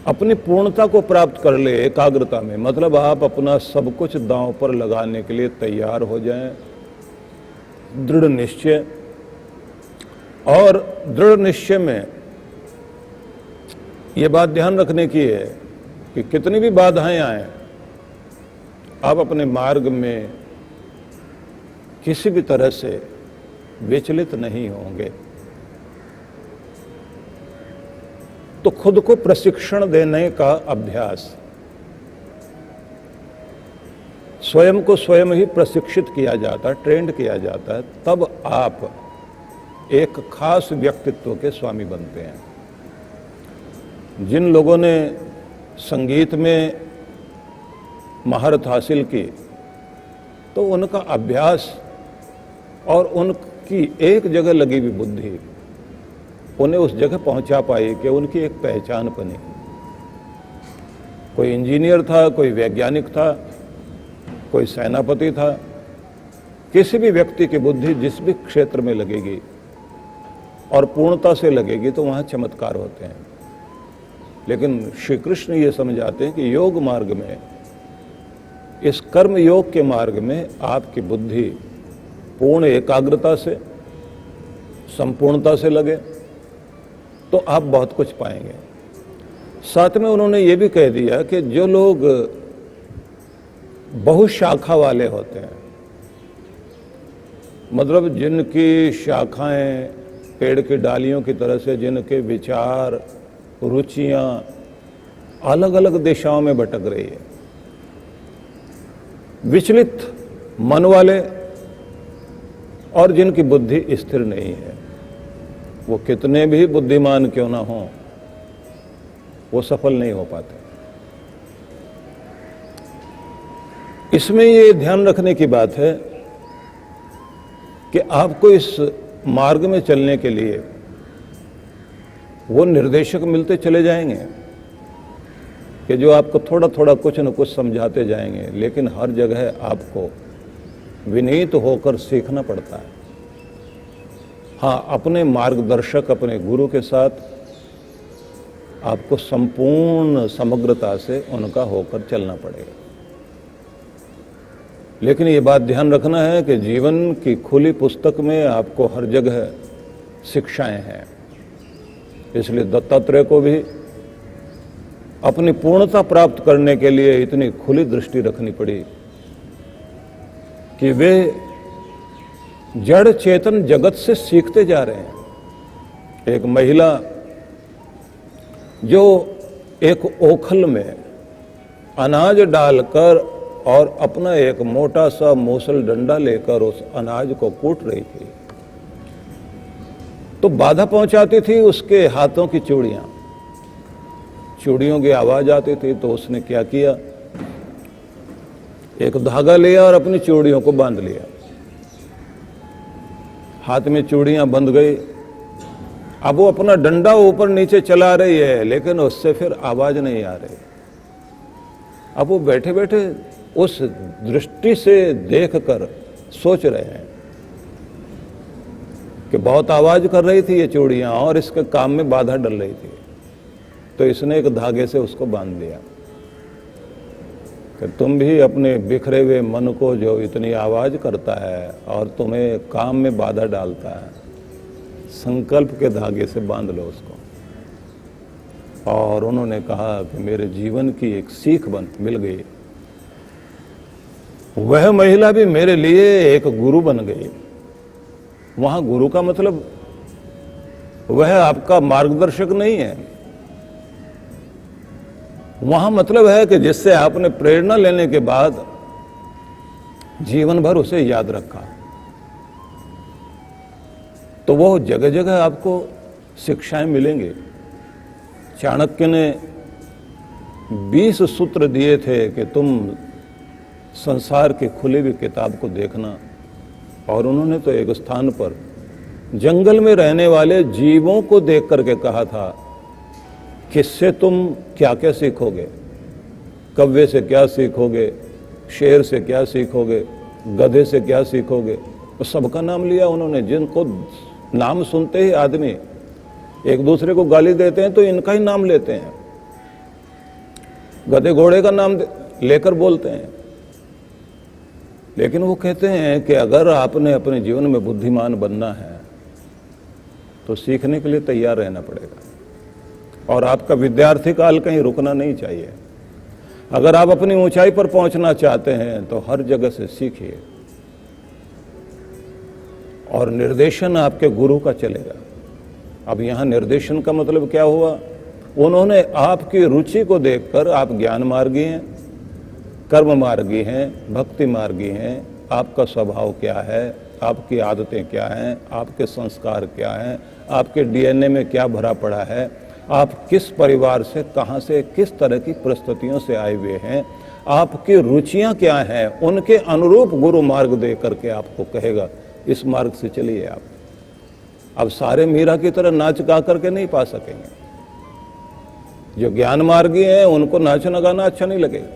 अपनी पूर्णता को प्राप्त कर ले एकाग्रता में, मतलब आप अपना सब कुछ दांव पर लगाने के लिए तैयार हो जाएं, दृढ़ निश्चय। और दृढ़ निश्चय में ये बात ध्यान रखने की है कि कितनी भी बाधाएं आए, आप अपने मार्ग में किसी भी तरह से विचलित नहीं होंगे। तो खुद को प्रशिक्षण देने का अभ्यास, स्वयं को स्वयं ही प्रशिक्षित किया जाता है, ट्रेंड किया जाता है, तब आप एक खास व्यक्तित्व के स्वामी बनते हैं। जिन लोगों ने संगीत में महारत हासिल की, तो उनका अभ्यास और उनकी एक जगह लगी हुई बुद्धि उन्हें उस जगह पहुंचा पाई कि उनकी एक पहचान बनी। कोई इंजीनियर था, कोई वैज्ञानिक था, कोई सेनापति था। किसी भी व्यक्ति की बुद्धि जिस भी क्षेत्र में लगेगी और पूर्णता से लगेगी तो वहां चमत्कार होते हैं। लेकिन श्री कृष्ण ये समझाते हैं कि योग मार्ग में, इस कर्म योग के मार्ग में आपकी बुद्धि पूर्ण एकाग्रता से, संपूर्णता से लगे तो आप बहुत कुछ पाएंगे। साथ में उन्होंने ये भी कह दिया कि जो लोग बहुशाखा वाले होते हैं, मतलब जिनकी शाखाएं पेड़ की डालियों की तरह से, जिनके विचार रुचियां अलग अलग दिशाओं में भटक रही है, विचलित मन वाले और जिनकी बुद्धि स्थिर नहीं है, वो कितने भी बुद्धिमान क्यों ना हो, वो सफल नहीं हो पाते। इसमें ये ध्यान रखने की बात है कि आपको इस मार्ग में चलने के लिए वो निर्देशक मिलते चले जाएंगे कि जो आपको थोड़ा थोड़ा कुछ न कुछ समझाते जाएंगे, लेकिन हर जगह आपको विनीत होकर सीखना पड़ता है। हाँ, अपने मार्गदर्शक, अपने गुरु के साथ आपको संपूर्ण समग्रता से उनका होकर चलना पड़ेगा। लेकिन ये बात ध्यान रखना है कि जीवन की खुली पुस्तक में आपको हर जगह शिक्षाएं हैं। इसलिए दत्तात्रेय को भी अपनी पूर्णता प्राप्त करने के लिए इतनी खुली दृष्टि रखनी पड़ी कि वे जड़ चेतन जगत से सीखते जा रहे हैं। एक महिला जो एक ओखल में अनाज डालकर और अपना एक मोटा सा मूसल डंडा लेकर उस अनाज को कूट रही थी, तो बाधा पहुंचाती थी उसके हाथों की चूड़ियां, चूड़ियों की आवाज आती थी। तो उसने क्या किया, एक धागा लिया और अपनी चूड़ियों को बांध लिया। हाथ में चूड़ियां बंध गई। अब वो अपना डंडा ऊपर नीचे चला रही है, लेकिन उससे फिर आवाज नहीं आ रही। अब वो बैठे बैठे उस दृष्टि से देखकर सोच रहे हैं कि बहुत आवाज कर रही थी ये चूड़ियां और इसके काम में बाधा डल रही थी। तो इसने एक धागे से उसको बांध दिया कि तुम भी अपने बिखरे हुए मन को जो इतनी आवाज करता है और तुम्हें काम में बाधा डालता है, संकल्प के धागे से बांध लो उसको। और उन्होंने कहा कि मेरे जीवन की एक सीख मिल गई। वह महिला भी मेरे लिए एक गुरु बन गई। वहां गुरु का मतलब वह आपका मार्गदर्शक नहीं है, वहां मतलब है कि जिससे आपने प्रेरणा लेने के बाद जीवन भर उसे याद रखा। तो वो जगह जगह आपको शिक्षाएं मिलेंगी। चाणक्य ने 20 सूत्र दिए थे कि तुम संसार की खुली हुई किताब को देखना, और उन्होंने तो एक स्थान पर जंगल में रहने वाले जीवों को देख करके कहा था, किससे तुम क्या क्या सीखोगे, कव्वे से क्या सीखोगे, शेर से क्या सीखोगे, गधे से क्या सीखोगे। तो सबका नाम लिया उन्होंने। जिनको नाम सुनते ही आदमी एक दूसरे को गाली देते हैं तो इनका ही नाम लेते हैं। गधे घोड़े का नाम लेकर बोलते हैं, लेकिन वो कहते हैं कि अगर आपने अपने जीवन में बुद्धिमान बनना है तो सीखने के लिए तैयार रहना पड़ेगा और आपका विद्यार्थी काल कहीं रुकना नहीं चाहिए। अगर आप अपनी ऊंचाई पर पहुंचना चाहते हैं तो हर जगह से सीखिए और निर्देशन आपके गुरु का चलेगा। अब यहां निर्देशन का मतलब क्या हुआ? उन्होंने आपकी रुचि को देखकर, आप ज्ञान मार्गी हैं, कर्म मार्गी हैं, भक्ति मार्गी हैं, आपका स्वभाव क्या है, आपकी आदतें क्या हैं, आपके संस्कार क्या हैं, आपके डीएनए में क्या भरा पड़ा है, आप किस परिवार से, कहां से, किस तरह की परिस्थितियों से आए हुए हैं, आपकी रुचियां क्या हैं, उनके अनुरूप गुरु मार्ग दे करके आपको कहेगा इस मार्ग से चलिए आप। अब सारे मीरा की तरह नाच गा करके नहीं पा सकेंगे। जो ज्ञान मार्गी हैं उनको नाचना गाना अच्छा नहीं लगेगा,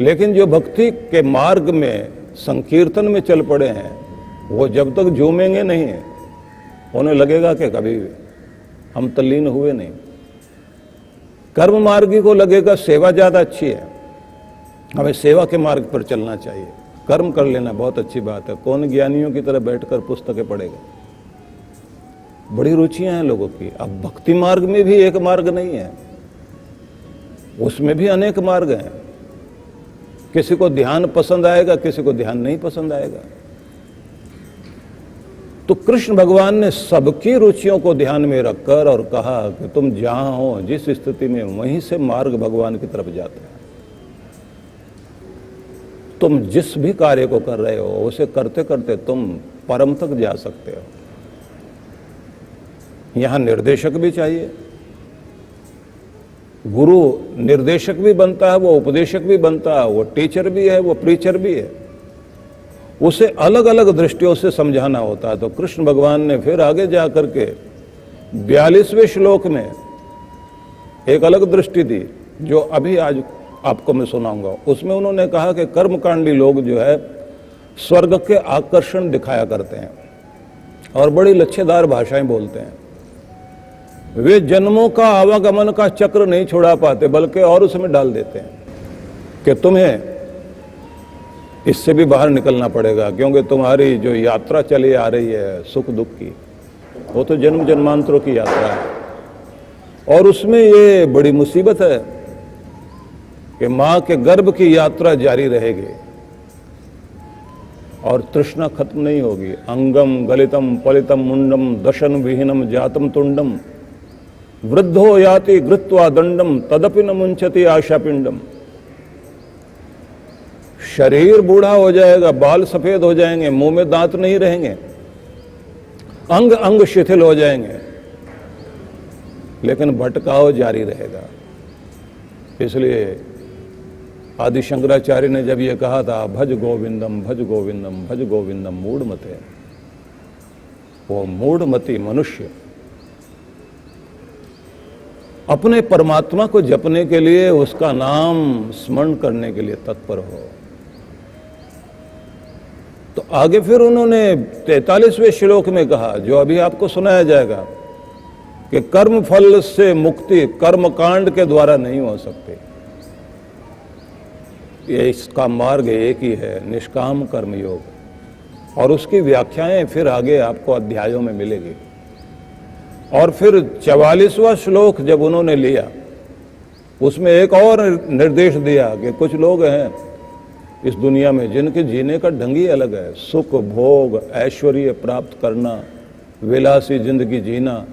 लेकिन जो भक्ति के मार्ग में संकीर्तन में चल पड़े हैं वो जब तक झूमेंगे नहीं, उन्हें लगेगा कि कभी हम तल्लीन हुए नहीं। कर्म मार्गी को लगेगा सेवा ज्यादा अच्छी है, हमें सेवा के मार्ग पर चलना चाहिए। कर्म कर लेना बहुत अच्छी बात है, कौन ज्ञानियों की तरह बैठकर पुस्तकें पढ़ेगा। बड़ी रुचियां हैं लोगों की। अब भक्ति मार्ग में भी एक मार्ग नहीं है, उसमें भी अनेक मार्ग हैं। किसी को ध्यान पसंद आएगा, किसी को ध्यान नहीं पसंद आएगा। तो कृष्ण भगवान ने सबकी रुचियों को ध्यान में रखकर और कहा कि तुम जहां हो, जिस स्थिति में, वहीं से मार्ग भगवान की तरफ जाता है। तुम जिस भी कार्य को कर रहे हो उसे करते करते तुम परम तक जा सकते हो। यहां निर्देशक भी चाहिए। गुरु निर्देशक भी बनता है, वो उपदेशक भी बनता है, वो टीचर भी है, वो प्रीचर भी है। उसे अलग अलग दृष्टियों से समझाना होता है। तो कृष्ण भगवान ने फिर आगे जाकर के 42वें श्लोक में एक अलग दृष्टि दी, जो अभी आज आपको मैं सुनाऊंगा। उसमें उन्होंने कहा कि कर्मकांडी लोग जो है स्वर्ग के आकर्षण दिखाया करते हैं और बड़ी लच्छेदार भाषाएं बोलते हैं। वे जन्मों का आवागमन का चक्र नहीं छुड़ा पाते, बल्कि और उसमें डाल देते हैं कि तुम्हें इससे भी बाहर निकलना पड़ेगा, क्योंकि तुम्हारी जो यात्रा चली आ रही है सुख दुख की, वो तो जन्म जन्मांतरों की यात्रा है। और उसमें ये बड़ी मुसीबत है कि मां के गर्भ की यात्रा जारी रहेगी और तृष्णा खत्म नहीं होगी। अंगम गलितम पलितम मुंडम दशन विहीनम जातम तुंडम वृद्धो याति गृत्वा दंडम तदपि न मुंचति आशा पिंडम। शरीर बूढ़ा हो जाएगा, बाल सफेद हो जाएंगे, मुंह में दांत नहीं रहेंगे, अंग अंग शिथिल हो जाएंगे, लेकिन भटकाव जारी रहेगा। इसलिए आदि शंकराचार्य ने जब ये कहा था भज गोविंदम भज गोविंदम भज गोविंदम मूढ़मते, वो मूढ़मती मनुष्य अपने परमात्मा को जपने के लिए, उसका नाम स्मरण करने के लिए तत्पर हो। तो आगे फिर उन्होंने 43वें श्लोक में कहा, जो अभी आपको सुनाया जाएगा, कि कर्म फल से मुक्ति कर्म कांड के द्वारा नहीं हो सकती। ये इसका मार्ग एक ही है, निष्काम कर्म योग। और उसकी व्याख्याएं फिर आगे आपको अध्यायों में मिलेगी। और फिर 44वां श्लोक जब उन्होंने लिया, उसमें एक और निर्देश दिया कि कुछ लोग हैं इस दुनिया में जिनके जीने का ढंग ही अलग है। सुख भोग ऐश्वर्य प्राप्त करना, विलासी जिंदगी जीना,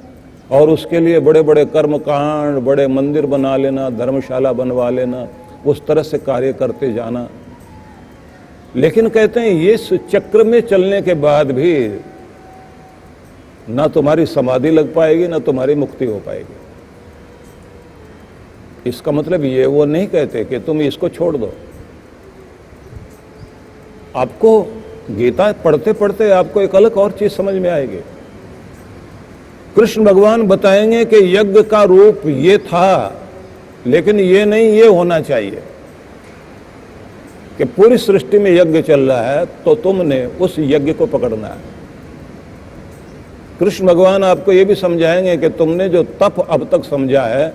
और उसके लिए बड़े बड़े कर्म कांड, बड़े मंदिर बना लेना, धर्मशाला बनवा लेना, उस तरह से कार्य करते जाना। लेकिन कहते हैं ये इस चक्र में चलने के बाद भी ना तुम्हारी समाधि लग पाएगी, ना तुम्हारी मुक्ति हो पाएगी। इसका मतलब ये वो नहीं कहते कि तुम इसको छोड़ दो। आपको गीता पढ़ते पढ़ते आपको एक अलग और चीज समझ में आएगी। कृष्ण भगवान बताएंगे कि यज्ञ का रूप ये था, लेकिन ये नहीं ये होना चाहिए कि पूरी सृष्टि में यज्ञ चल रहा है तो तुमने उस यज्ञ को पकड़ना है। कृष्ण भगवान आपको ये भी समझाएंगे कि तुमने जो तप अब तक समझा है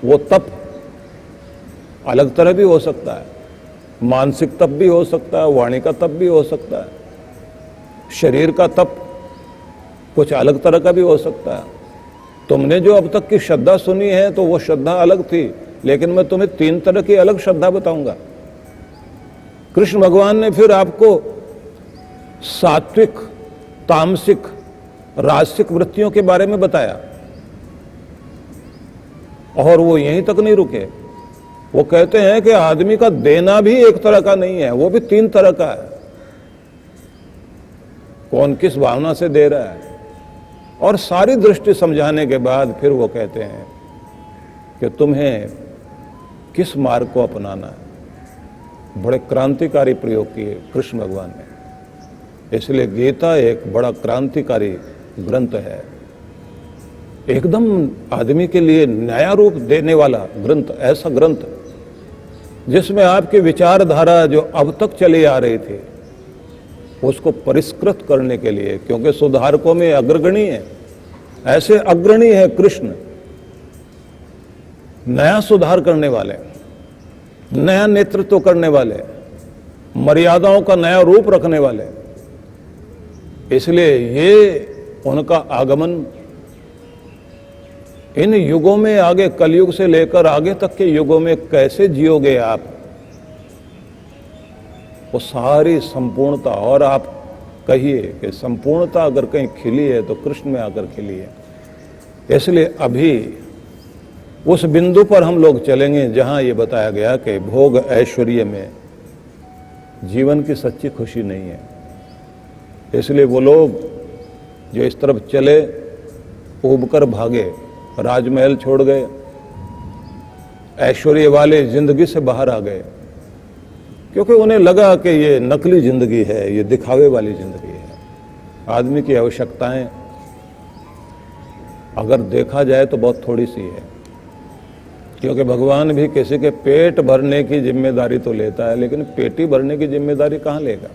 वो तप अलग तरह भी हो सकता है, मानसिक तप भी हो सकता है, वाणी का तप भी हो सकता है, शरीर का तप कुछ अलग तरह का भी हो सकता है। तुमने जो अब तक की श्रद्धा सुनी है तो वो श्रद्धा अलग थी, लेकिन मैं तुम्हें 3 तरह की अलग श्रद्धा बताऊंगा। कृष्ण भगवान ने फिर आपको सात्विक, तामसिक, राजसिक वृत्तियों के बारे में बताया, और वो यहीं तक नहीं रुके। वो कहते हैं कि आदमी का देना भी एक तरह का नहीं है, वो भी 3 तरह का है। कौन किस भावना से दे रहा है, और सारी दृष्टि समझाने के बाद फिर वो कहते हैं कि तुम्हें किस मार्ग को अपनाना है। बड़े क्रांतिकारी प्रयोग किए कृष्ण भगवान ने। इसलिए गीता एक बड़ा क्रांतिकारी ग्रंथ है, एकदम आदमी के लिए नया रूप देने वाला ग्रंथ, ऐसा ग्रंथ जिसमें आपकी विचारधारा जो अब तक चली आ रही थी उसको परिष्कृत करने के लिए, क्योंकि सुधारकों में अग्रगणी है, ऐसे अग्रणी है कृष्ण, नया सुधार करने वाले, नया नेतृत्व करने वाले, मर्यादाओं का नया रूप रखने वाले। इसलिए ये उनका आगमन इन युगों में, आगे कलयुग से लेकर आगे तक के युगों में कैसे जियोगे आप, वो सारी संपूर्णता। और आप कहिए कि संपूर्णता अगर कहीं खिली है तो कृष्ण में आकर खिली है। इसलिए अभी उस बिंदु पर हम लोग चलेंगे जहां ये बताया गया कि भोग ऐश्वर्य में जीवन की सच्ची खुशी नहीं है। इसलिए वो लोग जो इस तरफ चले, उबकर भागे, राजमहल छोड़ गए, ऐश्वर्य वाले जिंदगी से बाहर आ गए, क्योंकि उन्हें लगा कि ये नकली जिंदगी है, ये दिखावे वाली जिंदगी है। आदमी की आवश्यकताएं अगर देखा जाए तो बहुत थोड़ी सी है, क्योंकि भगवान भी किसी के पेट भरने की जिम्मेदारी तो लेता है, लेकिन पेटी भरने की जिम्मेदारी कहाँ लेगा।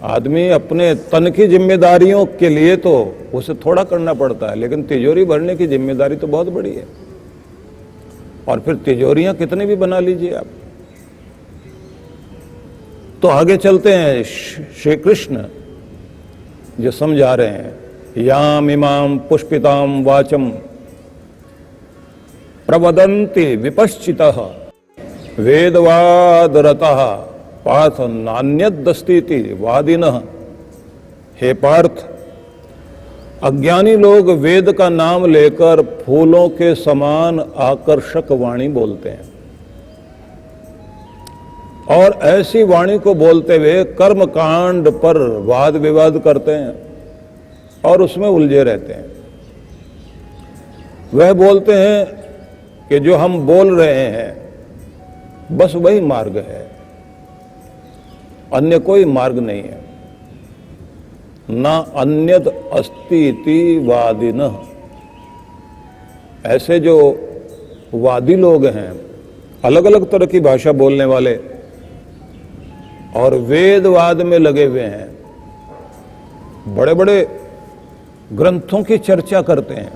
आदमी अपने तन की जिम्मेदारियों के लिए तो उसे थोड़ा करना पड़ता है, लेकिन तिजोरी भरने की जिम्मेदारी तो बहुत बड़ी है। और फिर तिजोरियां कितनी भी बना लीजिए आप। तो आगे चलते हैं, श्री कृष्ण जो समझा रहे हैं, याम इमाम पुष्पिताम वाचम प्रवदन्ति विपश्चितः वेदवादरतः पार्थ नान्यदस्तीति वादिनः। हे पार्थ, अज्ञानी लोग वेद का नाम लेकर फूलों के समान आकर्षक वाणी बोलते हैं, और ऐसी वाणी को बोलते हुए कर्म कांड पर वाद विवाद करते हैं और उसमें उलझे रहते हैं। वह बोलते हैं कि जो हम बोल रहे हैं बस वही मार्ग है, अन्य कोई मार्ग नहीं है। ना अन्यद अस्ति इति वादिनः। ऐसे जो वादी लोग हैं, अलग अलग तरह की भाषा बोलने वाले और वेदवाद में लगे हुए हैं, बड़े बड़े ग्रंथों की चर्चा करते हैं,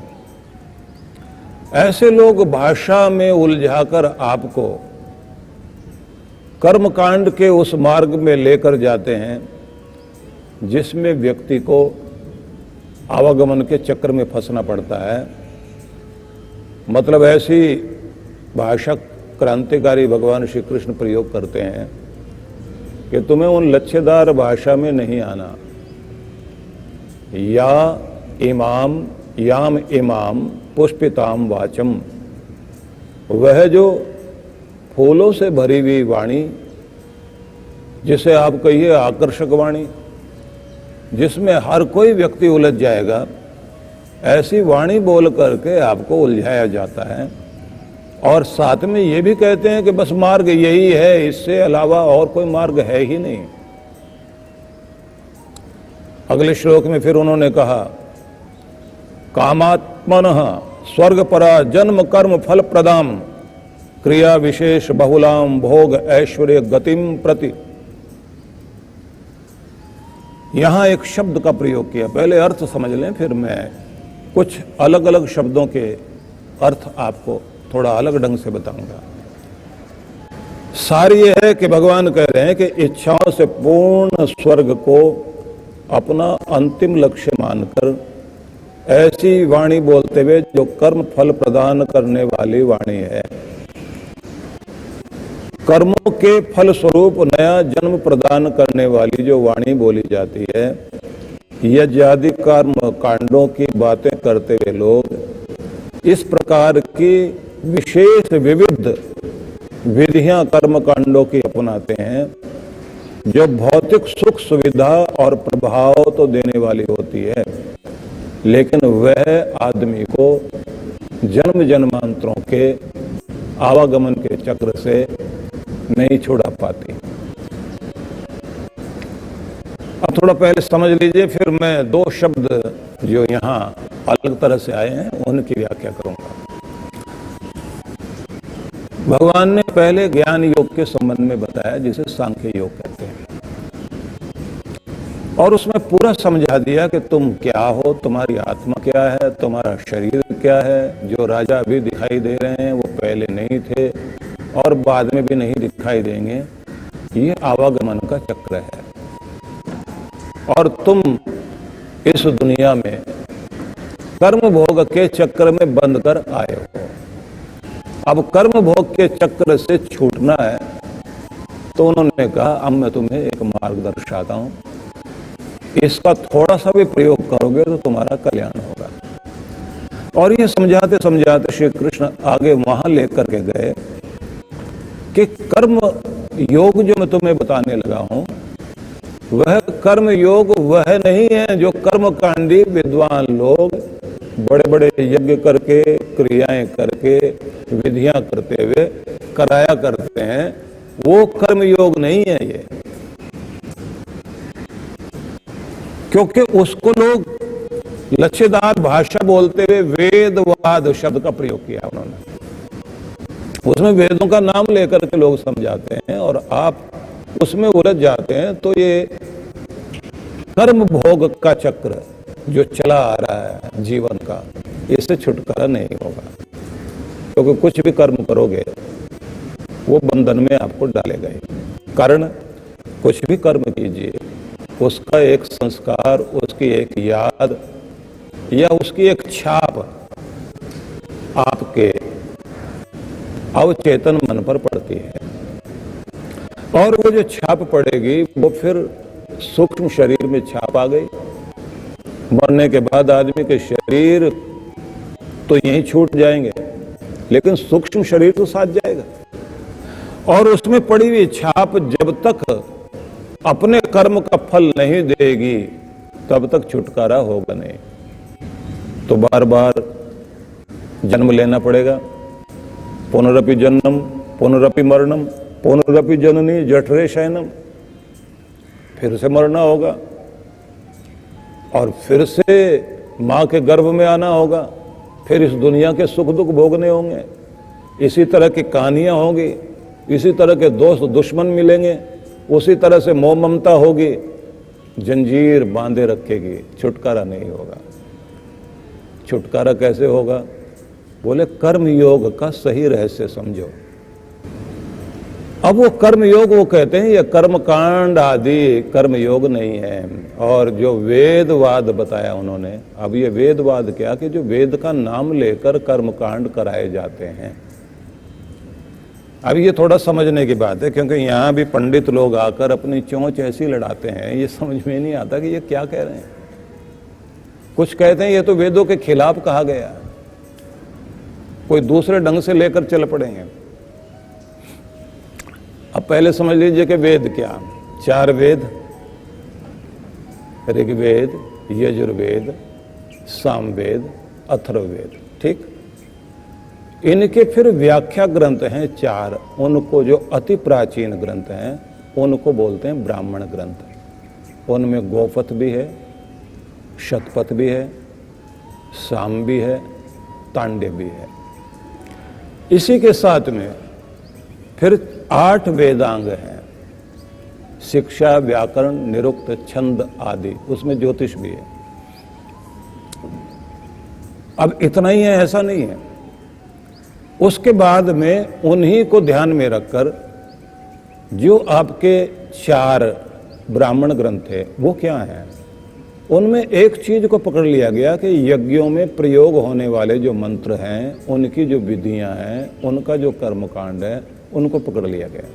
ऐसे लोग भाषा में उलझाकर आपको कर्मकांड के उस मार्ग में लेकर जाते हैं जिसमें व्यक्ति को आवागमन के चक्र में फंसना पड़ता है। मतलब ऐसी भाषा क्रांतिकारी भगवान श्री कृष्ण प्रयोग करते हैं कि तुम्हें उन लच्छेदार भाषा में नहीं आना। याम इमाम पुष्पिताम वाचम, वह जो फूलों से भरी हुई वाणी, जिसे आप कहिए आकर्षक वाणी, जिसमें हर कोई व्यक्ति उलझ जाएगा, ऐसी वाणी बोल करके आपको उलझाया जाता है। और साथ में ये भी कहते हैं कि बस मार्ग यही है, इससे अलावा और कोई मार्ग है ही नहीं। अगले श्लोक में फिर उन्होंने कहा, कामात्मनः स्वर्गपरा जन्म कर्म फल प्रदाम क्रिया विशेष बहुलाम भोग ऐश्वर्य गतिम प्रति। यहां एक शब्द का प्रयोग किया, पहले अर्थ समझ लें, फिर मैं कुछ अलग अलग शब्दों के अर्थ आपको थोड़ा अलग ढंग से बताऊंगा। सार ये है कि भगवान कह रहे हैं कि इच्छाओं से पूर्ण स्वर्ग को अपना अंतिम लक्ष्य मानकर ऐसी वाणी बोलते हुए जो कर्म फल प्रदान करने वाली वाणी है, कर्मों के फल स्वरूप नया जन्म प्रदान करने वाली जो वाणी बोली जाती है, यज्ञ आदि कर्म कांडों की बातें करते हुए लोग इस प्रकार की विशेष विविध विधियां कर्म कांडों की अपनाते हैं जो भौतिक सुख सुविधा और प्रभाव तो देने वाली होती है, लेकिन वह आदमी को जन्म जन्मांतरों के आवागमन के चक्र से नहीं छुड़ा पाती। अब थोड़ा पहले समझ लीजिए, फिर मैं दो शब्द जो यहाँ अलग तरह से आए हैं उनकी व्याख्या करूंगा। भगवान ने पहले ज्ञान योग के संबंध में बताया जिसे सांख्य योग कहते हैं, और उसमें पूरा समझा दिया कि तुम क्या हो, तुम्हारी आत्मा क्या है, तुम्हारा शरीर क्या है। जो राजा अभी दिखाई दे रहे हैं वो पहले नहीं थे और बाद में भी नहीं दिखाई देंगे। ये आवागमन का चक्र है और तुम इस दुनिया में कर्म भोग के चक्र में बंद कर आए हो। अब कर्म भोग के चक्र से छूटना है तो उन्होंने कहा अब मैं तुम्हें एक मार्ग दर्शाता हूं, इसका थोड़ा सा भी प्रयोग करोगे तो तुम्हारा कल्याण होगा। और ये समझाते समझाते श्री कृष्ण आगे वहां लेकर के गए कि कर्म योग जो मैं तुम्हें बताने लगा हूं वह कर्म योग वह नहीं है जो कर्म कांडी विद्वान लोग बड़े बड़े यज्ञ करके क्रियाएं करके विधियां करते हुए कराया करते हैं। वो कर्म योग नहीं है ये, क्योंकि उसको लोग लच्छेदार भाषा बोलते हुए वेदवाद शब्द का प्रयोग किया उन्होंने। उसमें वेदों का नाम लेकर के लोग समझाते हैं और आप उसमें उलझ जाते हैं, तो ये कर्म भोग का चक्र जो चला आ रहा है जीवन का, इससे छुटकारा नहीं होगा, क्योंकि कुछ भी कर्म करोगे वो बंधन में आपको डालेगा ही। कारण कुछ भी कर्म कीजिए, उसका एक संस्कार, उसकी एक याद या उसकी एक छाप आपके अवचेतन मन पर पड़ती है, और वो जो छाप पड़ेगी वो फिर सूक्ष्म शरीर में छाप आ गई। मरने के बाद आदमी के शरीर तो यहीं छूट जाएंगे, लेकिन सूक्ष्म शरीर तो साथ जाएगा, और उसमें पड़ी हुई छाप जब तक अपने कर्म का फल नहीं देगी तब तक छुटकारा होगा नहीं। तो बार बार जन्म लेना पड़ेगा। पुनरपि जन्मम पुनरपि मरणम पुनरपि जननी जठरे शयनम, फिर से मरना होगा और फिर से मां के गर्भ में आना होगा, फिर इस दुनिया के सुख दुख भोगने होंगे। इसी तरह की कहानियां होंगी, इसी तरह के दोस्त दुश्मन मिलेंगे, उसी तरह से मोह ममता होगी, जंजीर बांधे रखेगी, छुटकारा नहीं होगा। छुटकारा कैसे होगा? बोले कर्म योग का सही रहस्य समझो। अब वो कर्म योग वो कहते हैं ये कर्म कांड आदि कर्म योग नहीं है। और जो वेदवाद बताया उन्होंने, अब ये वेदवाद क्या कि जो वेद का नाम लेकर कर्म कांड कराए जाते हैं। अब ये थोड़ा समझने की बात है, क्योंकि यहाँ भी पंडित लोग आकर अपनी चोंच ऐसी लड़ाते हैं, ये समझ में नहीं आता कि ये क्या कह रहे हैं। कुछ कहते हैं ये तो वेदों के खिलाफ कहा गया, कोई दूसरे ढंग से लेकर चल पड़ेंगे। अब पहले समझ लीजिए कि वेद क्या, 4 वेद, ऋग्वेद, यजुर्वेद, सामवेद, अथर्ववेद, ठीक। इनके फिर व्याख्या ग्रंथ हैं 4, उनको जो अति प्राचीन ग्रंथ हैं उनको बोलते हैं ब्राह्मण ग्रंथ। उनमें गोपथ भी है, शतपथ भी है, साम भी है, तांड्य भी है। इसी के साथ में फिर 8 वेदांग हैं, शिक्षा, व्याकरण, निरुक्त, छंद आदि, उसमें ज्योतिष भी है। अब इतना ही है ऐसा नहीं है। उसके बाद में उन्हीं को ध्यान में रखकर जो आपके 4 ब्राह्मण ग्रंथ है वो क्या है? उनमें एक चीज को पकड़ लिया गया कि यज्ञों में प्रयोग होने वाले जो मंत्र हैं, उनकी जो विधियां हैं, उनका जो कर्मकांड है, उनको पकड़ लिया गया।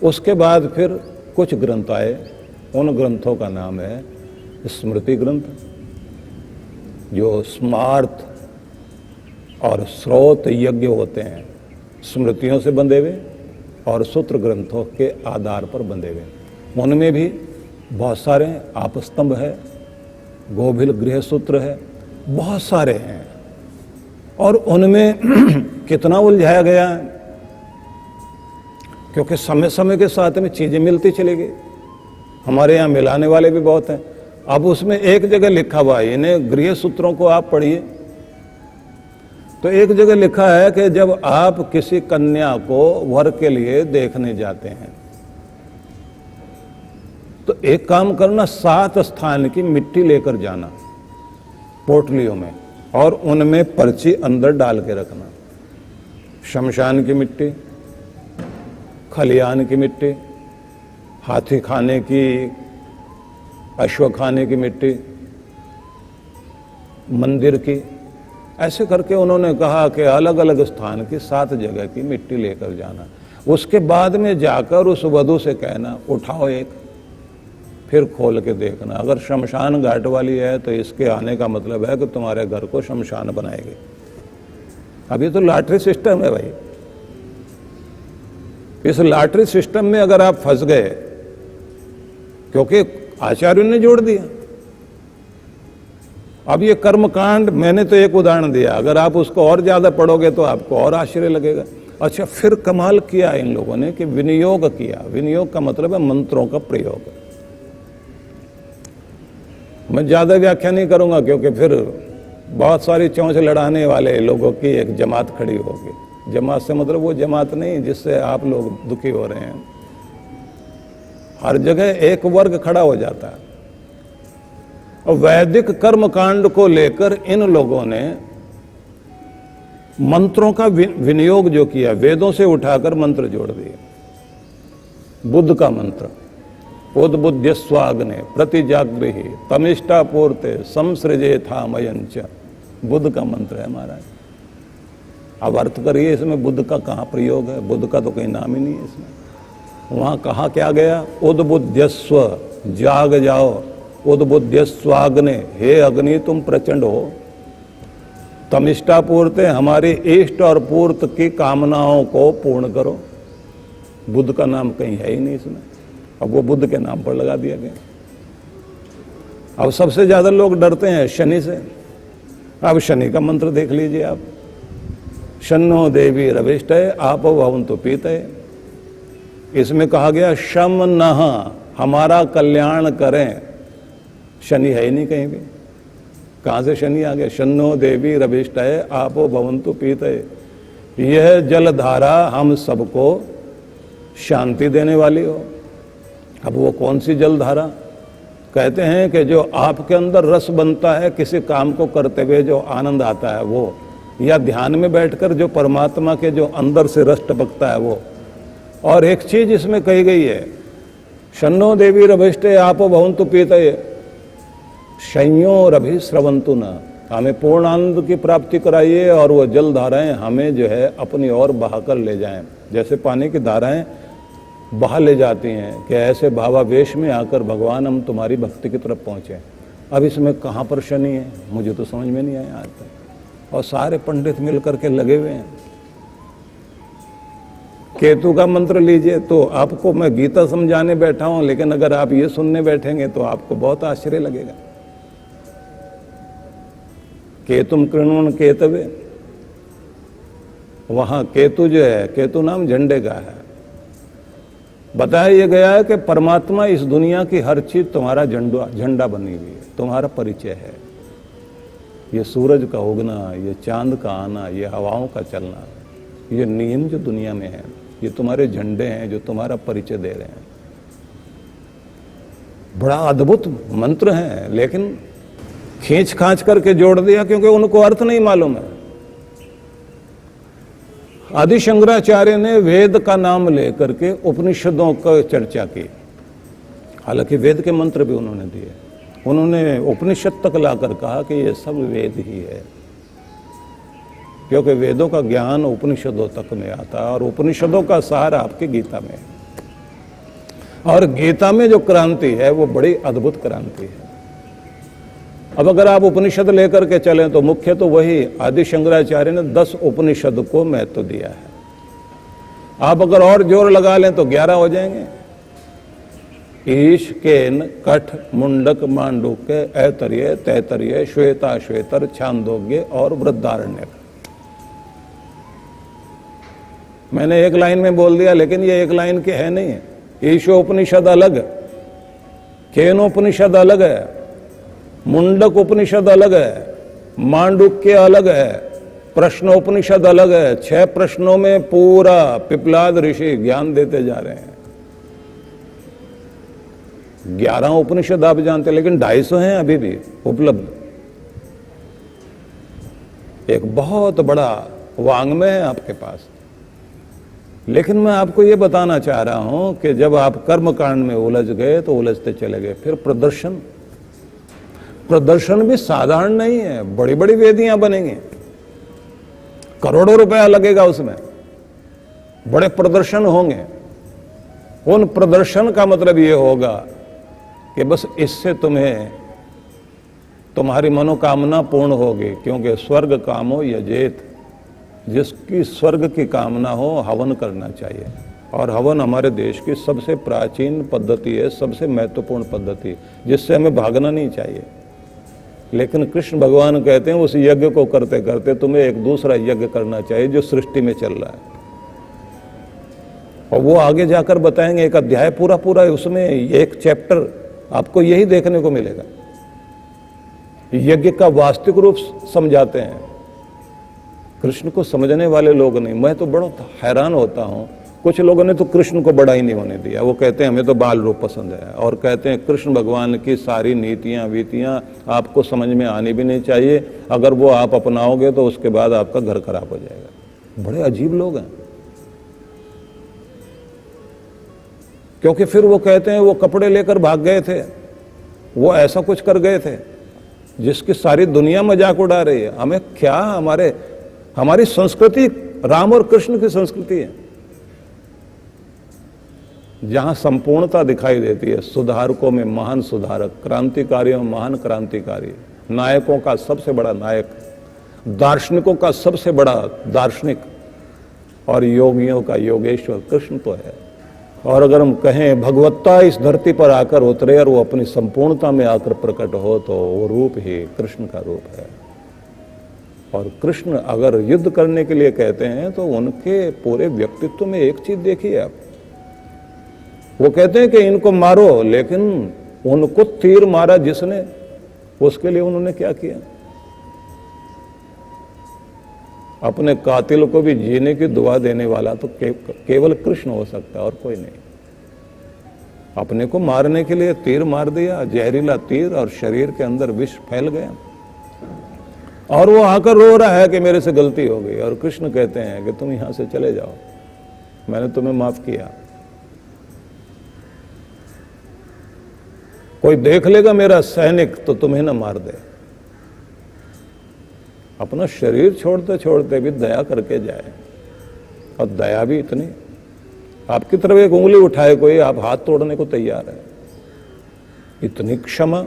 उसके बाद फिर कुछ ग्रंथ आए, उन ग्रंथों का नाम है स्मृति ग्रंथ, जो स्मार्थ और स्रोत यज्ञ होते हैं, स्मृतियों से बंधे हुए और सूत्र ग्रंथों के आधार पर बंधे हुए। उनमें भी बहुत सारे आपस्तंभ है, गोभिल गृह सूत्र है, बहुत सारे हैं। और उनमें कितना उलझाया गया है, क्योंकि समय समय के साथ में चीजें मिलती चली गई। हमारे यहाँ मिलाने वाले भी बहुत हैं। अब उसमें एक जगह लिखा हुआ है, इन्हें गृह सूत्रों को आप पढ़िए, तो एक जगह लिखा है कि जब आप किसी कन्या को वर के लिए देखने जाते हैं तो एक काम करना, 7 स्थान की मिट्टी लेकर जाना पोटलियों में, और उनमें पर्ची अंदर डाल के रखना। शमशान की मिट्टी, खलियान की मिट्टी, हाथी खाने की, अश्व खाने की मिट्टी, मंदिर की, ऐसे करके उन्होंने कहा कि अलग अलग स्थान की 7 जगह की मिट्टी लेकर जाना। उसके बाद में जाकर उस वधू से कहना, उठाओ एक, फिर खोल के देखना, अगर शमशान घाट वाली है तो इसके आने का मतलब है कि तुम्हारे घर को शमशान बनाएगी। अभी तो लॉटरी सिस्टम है भाई, इस लॉटरी सिस्टम में अगर आप फंस गए, क्योंकि आचार्यों ने जोड़ दिया। अब ये कर्मकांड, मैंने तो एक उदाहरण दिया, अगर आप उसको और ज्यादा पढ़ोगे तो आपको और आश्चर्य लगेगा। अच्छा, फिर कमाल किया इन लोगों ने कि विनियोग किया। विनियोग का मतलब है मंत्रों का प्रयोग। मैं ज्यादा व्याख्या नहीं करूंगा, क्योंकि फिर बहुत सारी चौंच लड़ाने वाले लोगों की एक जमात खड़ी होगी। जमात से मतलब वो जमात नहीं जिससे आप लोग दुखी हो रहे हैं। हर जगह एक वर्ग खड़ा हो जाता है। और वैदिक कर्मकांड को लेकर इन लोगों ने मंत्रों का विनियोग जो किया, वेदों से उठाकर मंत्र जोड़ दिए। बुद्ध का मंत्र, उद्बुद्ध स्वाग्ने प्रतिजागृहि तमिष्टा पूर्ते संसृजे था मयंच, बुद्ध का मंत्र है महाराज। अब अर्थ करिए इसमें बुद्ध का कहाँ प्रयोग है? बुद्ध का तो कोई नाम ही नहीं है इसमें। वहां कहा क्या गया? उद्बुद्ध जाग जाओ, उद्बुद्ध स्वाग्ने, हे अग्नि तुम प्रचंड हो, तमिष्टा पूर्ते, हमारी इष्ट और पूर्त की कामनाओं को पूर्ण करो। बुद्ध का नाम कहीं है ही नहीं इसमें, अब वो बुद्ध के नाम पर लगा दिया गया। अब सबसे ज्यादा लोग डरते हैं शनि से। अब शनि का मंत्र देख लीजिए आप, शन्नो देवी रविष्टय आपो भवन्तु पीतये। इसमें कहा गया शम नः, हमारा कल्याण करें। शनि है ही नहीं कहीं भी, कहां से शनि आ गया? शन्नो देवी रविष्टय आपो भवन्तु पीतये। यह जलधारा हम सबको शांति देने वाली हो। अब वो कौन सी जलधारा? कहते हैं कि जो आपके अंदर रस बनता है किसी काम को करते हुए, जो आनंद आता है वो, या ध्यान में बैठकर जो परमात्मा के जो अंदर से रस टपकता है वो। और एक चीज इसमें कही गई है, शन्नो देवी रभिष्टे आपो भवन्तु पीतये शय्यो रभि स्रवन्तु न, हमें पूर्ण आनंद की प्राप्ति कराइए और वो जल धाराएं हमें जो है अपनी ओर बहाकर ले जाएं। जैसे पानी की धाराएं बहा ले जाती हैं कि ऐसे भावावेश में आकर भगवान हम तुम्हारी भक्ति की तरफ पहुंचे। अब इसमें कहाँ पर शनि है मुझे तो समझ में नहीं आया आज तक, और सारे पंडित मिल करके लगे हुए हैं। केतु का मंत्र लीजिए तो आपको मैं गीता समझाने बैठा हूं, लेकिन अगर आप ये सुनने बैठेंगे तो आपको बहुत आश्चर्य लगेगा। केतुम कृण्वन केतवे, वहां केतु जो है, केतु नाम झंडे का है। बताया गया है कि परमात्मा इस दुनिया की हर चीज तुम्हारा झंडा बनी हुई है, तुम्हारा परिचय है। ये सूरज का उगना, ये चांद का आना, ये हवाओं का चलना, ये नियम जो दुनिया में है, ये तुम्हारे झंडे हैं जो तुम्हारा परिचय दे रहे हैं। बड़ा अद्भुत मंत्र है, लेकिन खींच खांच करके जोड़ दिया क्योंकि उनको अर्थ नहीं मालूम है। आदि शंकराचार्य ने वेद का नाम लेकर के उपनिषदों का चर्चा की। हालांकि वेद के मंत्र भी उन्होंने दिए, उन्होंने उपनिषद तक लाकर कहा कि ये सब वेद ही है, क्योंकि वेदों का ज्ञान उपनिषदों तक में आता है और उपनिषदों का सार आपकी गीता में है। और गीता में जो क्रांति है वो बड़ी अद्भुत क्रांति है। अब अगर आप उपनिषद लेकर के चलें तो मुख्य तो वही आदि शंकराचार्य ने 10 उपनिषद को महत्व दिया है। आप अगर और जोर लगा लें तो 11 हो जाएंगे। ईश, केन, कठ, मुंडक, मांडुक्य, ऐतरेय, तैतरेय, श्वेता श्वेतर, छांदोग्य और वृद्धारण्यक। मैंने एक लाइन में बोल दिया, लेकिन ये एक लाइन के है नहीं है। ईशोपनिषद अलग, केनोपनिषद अलग है, मुंडक उपनिषद अलग है, मांडुक्य अलग है, प्रश्नोपनिषद अलग है। 6 प्रश्नों में पूरा पिपलाद ऋषि ज्ञान देते जा रहे हैं। 11 उपनिषद आप जानते हैं, लेकिन 250 हैं अभी भी उपलब्ध। एक बहुत बड़ा वांग्मय है आपके पास। लेकिन मैं आपको यह बताना चाह रहा हूं कि जब आप कर्म कांड में उलझ गए तो उलझते चले गए। फिर प्रदर्शन भी साधारण नहीं है, बड़ी बड़ी वेदियां बनेंगी, करोड़ों रुपया लगेगा उसमें, बड़े प्रदर्शन होंगे। उन प्रदर्शन का मतलब यह होगा कि बस इससे तुम्हारी मनोकामना पूर्ण होगी, क्योंकि स्वर्ग कामो यजेत, जिसकी स्वर्ग की कामना हो हवन करना चाहिए। और हवन हमारे देश की सबसे प्राचीन पद्धति है, सबसे महत्वपूर्ण पद्धति, जिससे हमें भागना नहीं चाहिए। लेकिन कृष्ण भगवान कहते हैं उस यज्ञ को करते करते तुम्हें एक दूसरा यज्ञ करना चाहिए जो सृष्टि में चल रहा है। और वो आगे जाकर बताएंगे, एक अध्याय पूरा उसमें एक चैप्टर आपको यही देखने को मिलेगा। यज्ञ का वास्तविक रूप समझाते हैं। कृष्ण को समझने वाले लोग नहीं। मैं तो बड़ा हैरान होता हूं, कुछ लोगों ने तो कृष्ण को बड़ा ही नहीं होने दिया। वो कहते हैं हमें तो बाल रूप पसंद है, और कहते हैं कृष्ण भगवान की सारी नीतियां वीतियां आपको समझ में आनी भी नहीं चाहिए, अगर वो आप अपनाओगे तो उसके बाद आपका घर खराब हो जाएगा। बड़े अजीब लोग हैं। क्योंकि फिर वो कहते हैं वो कपड़े लेकर भाग गए थे, वो ऐसा कुछ कर गए थे जिसकी सारी दुनिया मजाक उड़ा रही है। हमें क्या, हमारी संस्कृति राम और कृष्ण की संस्कृति है, जहां संपूर्णता दिखाई देती है। सुधारकों में महान सुधारक, क्रांतिकारियों में महान क्रांतिकारी, नायकों का सबसे बड़ा नायक, दार्शनिकों का सबसे बड़ा दार्शनिक, और योगियों का योगेश्वर कृष्ण तो है। और अगर हम कहें भगवत्ता इस धरती पर आकर उतरे और वो अपनी संपूर्णता में आकर प्रकट हो, तो वो रूप ही कृष्ण का रूप है। और कृष्ण अगर युद्ध करने के लिए कहते हैं तो उनके पूरे व्यक्तित्व में एक चीज देखिए आप। वो कहते हैं कि इनको मारो, लेकिन उनको तीर मारा जिसने, उसके लिए उन्होंने क्या किया? अपने कातिल को भी जीने की दुआ देने वाला तो केवल कृष्ण हो सकता है और कोई नहीं। अपने को मारने के लिए तीर मार दिया, जहरीला तीर, और शरीर के अंदर विष फैल गया। और वो आकर रो रहा है कि मेरे से गलती हो गई। और कृष्ण कहते हैं कि तुम यहां से चले जाओ, मैंने तुम्हें माफ किया। कोई देख लेगा मेरा सैनिक तो तुम्हें ना मार दे। अपना शरीर छोड़ते छोड़ते भी दया करके जाए, और दया भी इतनी, आपकी तरफ एक उंगली उठाए कोई, आप हाथ तोड़ने को तैयार है। इतनी क्षमा।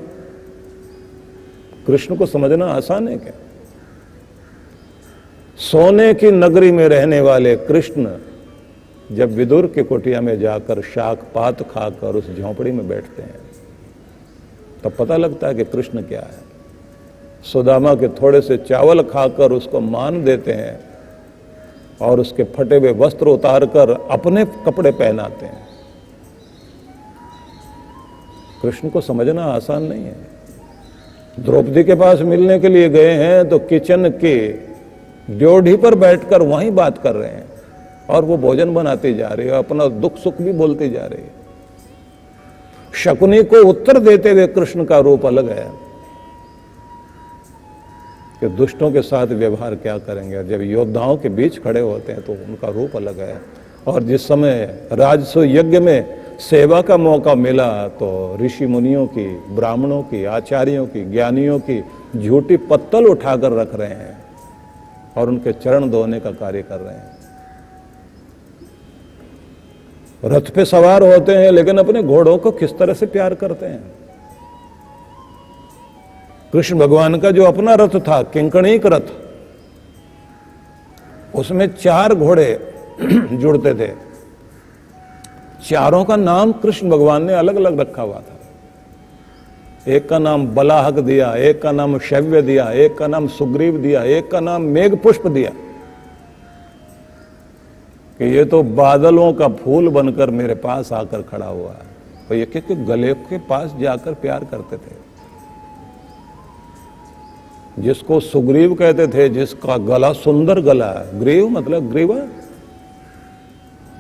कृष्ण को समझना आसान है क्या? सोने की नगरी में रहने वाले कृष्ण जब विदुर की कुटिया में जाकर शाक पात खाकर उस झोंपड़ी में बैठते हैं, तब पता लगता है कि कृष्ण क्या है। सुदामा के थोड़े से चावल खाकर उसको मान देते हैं, और उसके फटे हुए वस्त्र उतारकर अपने कपड़े पहनाते हैं। कृष्ण को समझना आसान नहीं है। द्रौपदी के पास मिलने के लिए गए हैं तो किचन के ड्योढ़ी पर बैठकर वहीं बात कर रहे हैं, और वो भोजन बनाती जा रही है, अपना दुख सुख भी बोलती जा रही है। शकुनी को उत्तर देते हुए कृष्ण का रूप अलग है कि दुष्टों के साथ व्यवहार क्या करेंगे। जब योद्धाओं के बीच खड़े होते हैं तो उनका रूप अलग है। और जिस समय राजस्व यज्ञ में सेवा का मौका मिला तो ऋषि मुनियों की, ब्राह्मणों की, आचार्यों की, ज्ञानियों की झूठी पत्तल उठाकर रख रहे हैं और उनके चरण धोने का कार्य कर रहे हैं। रथ पे सवार होते हैं लेकिन अपने घोड़ों को किस तरह से प्यार करते हैं। कृष्ण भगवान का जो अपना रथ था, किंकणिक रथ, उसमें 4 घोड़े जुड़ते थे। चारों का नाम कृष्ण भगवान ने अलग अलग रखा हुआ था। एक का नाम बलाहक दिया, एक का नाम शव्य दिया, एक का नाम सुग्रीव दिया, एक का नाम मेघ पुष्प दिया कि ये तो बादलों का फूल बनकर मेरे पास आकर खड़ा हुआ है। तो ये के गले के पास जाकर प्यार करते थे। जिसको सुग्रीव कहते थे, जिसका गला सुंदर गला है, ग्रीव मतलब ग्रीवा,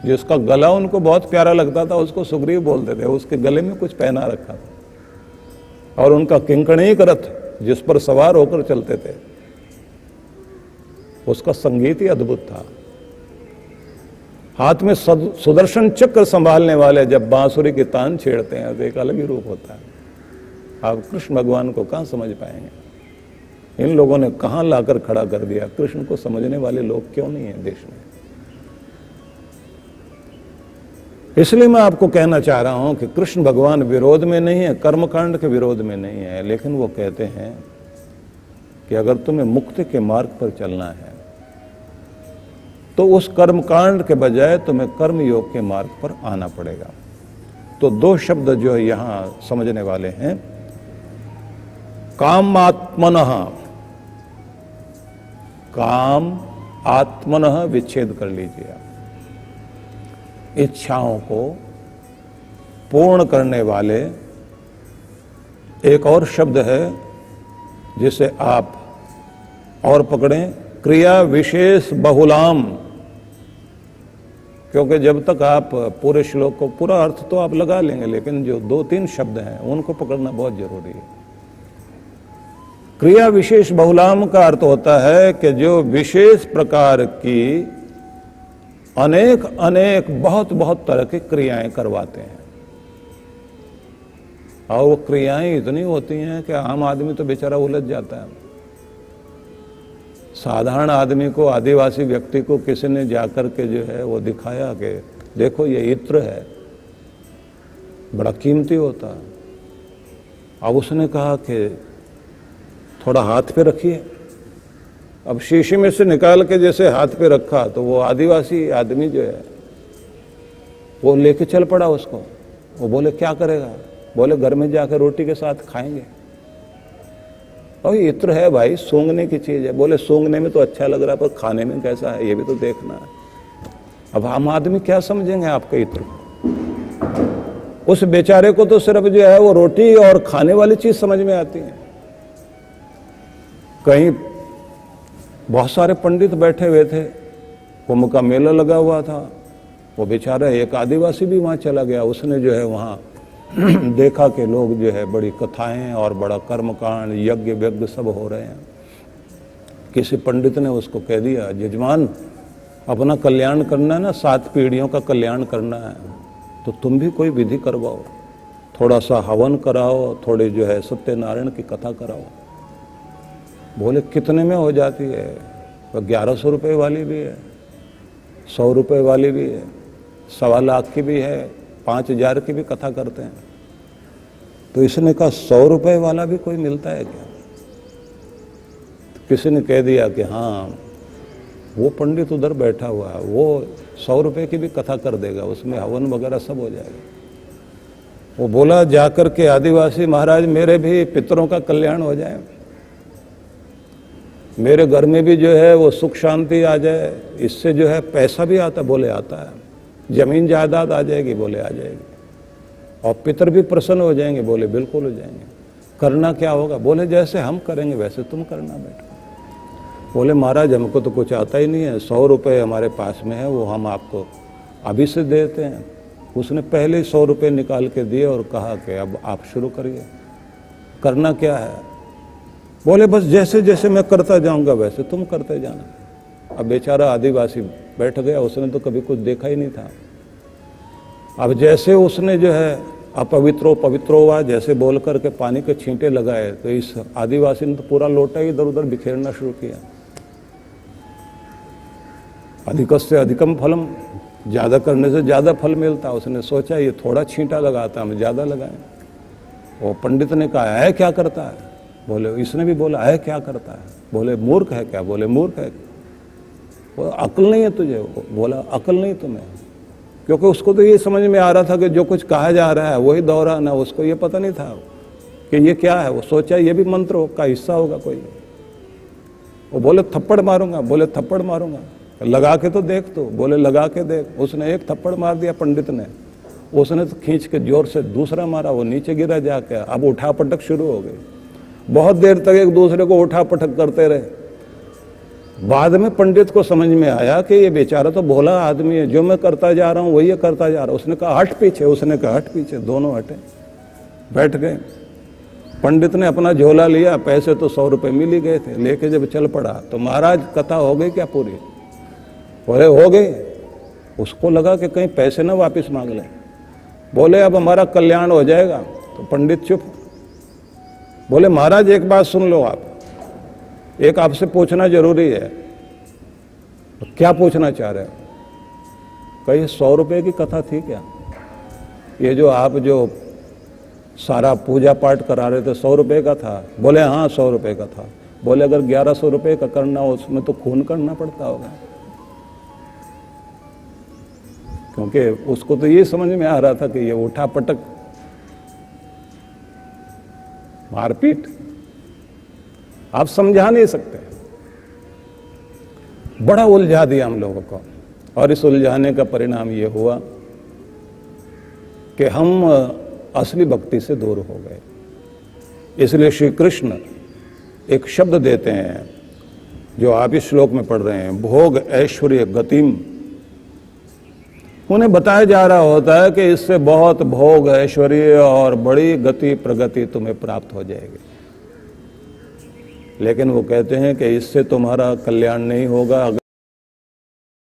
जिसका गला उनको बहुत प्यारा लगता था उसको सुग्रीव बोलते थे। उसके गले में कुछ पहना रखा था। और उनका किंकणिक रथ जिस पर सवार होकर चलते थे उसका संगीत ही अद्भुत था। हाथ में सुदर्शन चक्र संभालने वाले जब बांसुरी की तान छेड़ते हैं तो एक अलग ही रूप होता है। आप कृष्ण भगवान को कहां समझ पाएंगे। इन लोगों ने कहां लाकर खड़ा कर दिया। कृष्ण को समझने वाले लोग क्यों नहीं है देश में। इसलिए मैं आपको कहना चाह रहा हूं कि कृष्ण भगवान विरोध में नहीं है, कर्मकांड के विरोध में नहीं है, लेकिन वो कहते हैं कि अगर तुम्हें मुक्ति के मार्ग पर चलना है तो उस कर्मकांड के बजाय तुम्हें कर्म योग के मार्ग पर आना पड़ेगा। तो 2 शब्द जो है यहां समझने वाले हैं। कामात्मनः, काम आत्मनः विच्छेद कर लीजिए। इच्छाओं को पूर्ण करने वाले एक और शब्द है जिसे आप और पकड़ें, क्रिया विशेष बहुलाम। क्योंकि जब तक आप पूरे श्लोक को, पूरा अर्थ तो आप लगा लेंगे, लेकिन जो 2-3 शब्द हैं उनको पकड़ना बहुत जरूरी है। क्रिया विशेष बहुलाम का अर्थ होता है कि जो विशेष प्रकार की अनेक अनेक बहुत बहुत तरह की क्रियाएं करवाते हैं। और वो क्रियाएं इतनी होती हैं कि आम आदमी तो बेचारा उलझ जाता है। साधारण आदमी को, आदिवासी व्यक्ति को किसी ने जाकर के जो है वो दिखाया कि देखो ये इत्र है, बड़ा कीमती होता है। अब उसने कहा कि थोड़ा हाथ पे रखिए। अब शीशे में से निकाल के जैसे हाथ पे रखा तो वो आदिवासी आदमी जो है वो लेके चल पड़ा उसको। वो बोले क्या करेगा? बोले घर में जाकर रोटी के साथ खाएंगे। और इत्र है भाई, सूंघने की चीज है। बोले सूंघने में तो अच्छा लग रहा, पर खाने में कैसा है ये भी तो देखना है। अब आम आदमी क्या समझेंगे आपके इत्र को? उस बेचारे को तो सिर्फ जो है वो रोटी और खाने वाली चीज समझ में आती है। कहीं बहुत सारे पंडित बैठे हुए थे, कुंभ का मेला लगा हुआ था। वो बेचारा एक आदिवासी भी वहां चला गया। उसने जो है वहां देखा कि लोग जो है बड़ी कथाएं और बड़ा कर्मकांड, यज्ञ व्यज्ञ सब हो रहे हैं। किसी पंडित ने उसको कह दिया, यजमान अपना कल्याण करना है ना, 7 पीढ़ियों का कल्याण करना है, तो तुम भी कोई विधि करवाओ, थोड़ा सा हवन कराओ, थोड़ी जो है सत्यनारायण की कथा कराओ। बोले कितने में हो जाती है? तो 1100 रुपये वाली भी है, 100 रुपये वाली भी है, 1.25 लाख की भी है, 5000 की भी कथा करते हैं। तो इसने कहा 100 रुपये वाला भी कोई मिलता है क्या? तो किसी ने कह दिया कि हाँ, वो पंडित उधर बैठा हुआ है, वो 100 रुपये की भी कथा कर देगा, उसमें हवन वगैरह सब हो जाएगा। वो बोला जाकर के, आदिवासी महाराज मेरे भी पितरों का कल्याण हो जाए, मेरे घर में भी जो है वो सुख शांति आ जाए, इससे जो है पैसा भी आता। बोले आता है। जमीन जायदाद आ जाएगी? बोले आ जाएगी। और पितर भी प्रसन्न हो जाएंगे? बोले बिल्कुल हो जाएंगे। करना क्या होगा? बोले जैसे हम करेंगे वैसे तुम करना बैठो। बोले महाराज हमको तो कुछ आता ही नहीं है, 100 रुपये हमारे पास में है, वो हम आपको अभी से देते हैं। उसने पहले 100 रुपये निकाल के दिए और कहा कि अब आप शुरू करिए। करना क्या है? बोले बस जैसे जैसे मैं करता जाऊंगा वैसे तुम करते जाना। अब बेचारा आदिवासी बैठ गया, उसने तो कभी कुछ देखा ही नहीं था। अब जैसे उसने जो है अपवित्रो पवित्रो हुआ जैसे बोल करके पानी के छींटे लगाए, तो इस आदिवासी ने तो पूरा लोटा ही इधर उधर बिखेरना शुरू किया। अधिकस्य अधिकम फलम, ज्यादा करने से ज्यादा फल मिलता। उसने सोचा ये थोड़ा छींटा लगाता, हम ज्यादा लगाएं। वो पंडित ने कहा है क्या करता है? बोले, इसने भी बोला है क्या करता है? बोले मूर्ख है क्या? बोले मूर्ख है। बोला अक्ल नहीं है तुझे? बोला अक्ल नहीं तुम्हें। क्योंकि उसको तो ये समझ में आ रहा था कि जो कुछ कहा जा रहा है वही दोहराना, उसको ये पता नहीं था कि ये क्या है। वो सोचा ये भी मंत्र का हिस्सा होगा कोई। वो बोले थप्पड़ मारूंगा। बोले थप्पड़ मारूंगा, लगा के तो देख। तो बोले लगा के देख। उसने एक थप्पड़ मार दिया पंडित ने, उसने तो खींच के जोर से दूसरा मारा, वो नीचे गिरा जाके। अब उठा पटक शुरू हो गई। बहुत देर तक एक दूसरे को उठा पटक करते रहे। बाद में पंडित को समझ में आया कि ये बेचारा तो भोला आदमी है, जो मैं करता जा रहा हूं वही ये करता जा रहा हूं। उसने कहा हट पीछे, उसने कहा हट पीछे। दोनों हटे, बैठ गए। पंडित ने अपना झोला लिया, पैसे तो 100 रुपए मिल ही गए थे, लेके जब चल पड़ा तो महाराज कथा हो गई क्या पूरी? बोले हो गई। उसको लगा कि कहीं पैसे ना वापस मांग ले। बोले अब हमारा कल्याण हो जाएगा। तो पंडित चुप। बोले महाराज एक बात सुन लो, आप एक आपसे पूछना जरूरी है। तो क्या पूछना चाह रहे हो? कहीं 100 रुपए की कथा थी क्या? ये जो आप जो सारा पूजा पाठ करा रहे थे 100 रुपए का था? बोले हाँ 100 रुपए का था। बोले अगर 1100 रुपए का करना हो उसमें तो खून करना पड़ता होगा। क्योंकि उसको तो ये समझ में आ रहा था कि ये उठा पटक मारपीट आप समझा नहीं सकते। बड़ा उलझा दिया हम लोगों को, और इस उलझाने का परिणाम ये हुआ कि हम असली भक्ति से दूर हो गए। इसलिए श्री कृष्ण एक शब्द देते हैं जो आप इस श्लोक में पढ़ रहे हैं, भोग ऐश्वर्य गतिम। उन्हें बताया जा रहा होता है कि इससे बहुत भोग ऐश्वर्य और बड़ी गति प्रगति तुम्हें प्राप्त हो जाएगी, लेकिन वो कहते हैं कि इससे तुम्हारा कल्याण नहीं होगा।